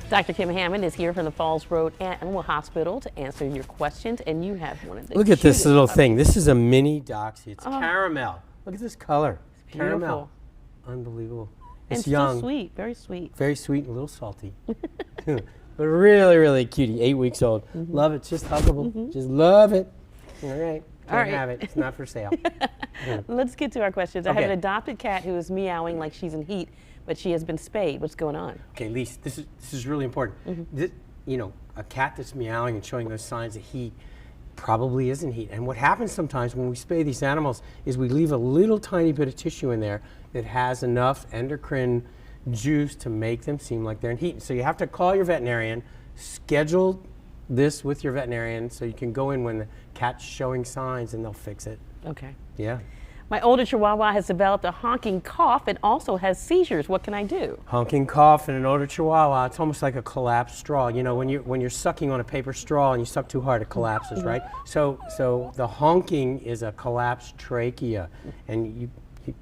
Dr. Kim Hammond is here from the Falls Road Animal Hospital to answer your questions, and you have one of the Look at this cutest little puppies. thing. This is a mini Doxy. It's caramel. Look at this color. It's beautiful. Caramel. Unbelievable. And It's young. so sweet, very sweet. Very sweet and a little salty. But really, really cutie. 8 weeks old. Love it. Just huggable. Just love it. All right. Can't right. have it. It's not for sale. Let's get to our questions. I have Okay. an adopted cat who is meowing like she's in heat, but she has been spayed. What's going on? Okay, Lise, this is really important. This, a cat that's meowing and showing those signs of heat probably isn't heat. And what happens sometimes when we spay these animals is we leave a little tiny bit of tissue in there that has enough endocrine juice to make them seem like they're in heat. So you have to call your veterinarian, schedule this with your veterinarian so you can go in when the cat's showing signs and they'll fix it. Okay. Yeah. My older Chihuahua has developed a honking cough and also has seizures. What can I do? Honking cough in an older Chihuahua, it's almost like a collapsed straw. You know, when you're sucking on a paper straw and you suck too hard, it collapses, right? So the honking is a collapsed trachea, and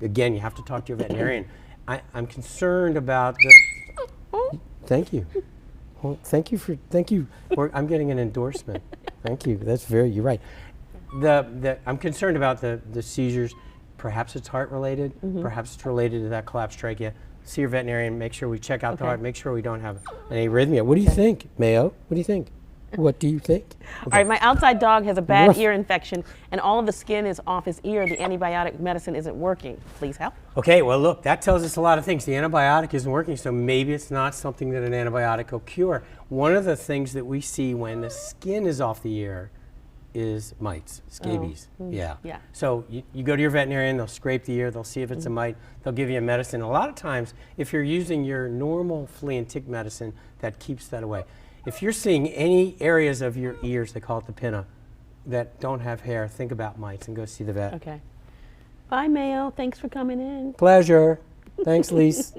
again, you have to talk to your veterinarian. I'm concerned about the. Thank you. Well, thank you. I'm getting an endorsement. Thank you. You're right. I'm concerned about the seizures. Perhaps it's heart related. Perhaps it's related to that collapsed trachea. See your veterinarian. Make sure we check out the heart. Make sure we don't have an arrhythmia. What do you think, Mayo? What do you think? What do you think? Okay. All right, my outside dog has a bad ear infection and all of the skin is off his ear. The antibiotic medicine isn't working. Please help. Okay, well look, that tells us a lot of things. The antibiotic isn't working, so maybe it's not something that an antibiotic will cure. One of the things that we see when the skin is off the ear is mites, scabies. Yeah. So you go to your veterinarian, they'll scrape the ear, they'll see if it's a mite, they'll give you a medicine. A lot of times, if you're using your normal flea and tick medicine, that keeps that away. If you're seeing any areas of your ears, they call it the pinna, that don't have hair, think about mites and go see the vet. Okay. Bye, Mayo. Thanks for coming in. Pleasure. Thanks, Lise.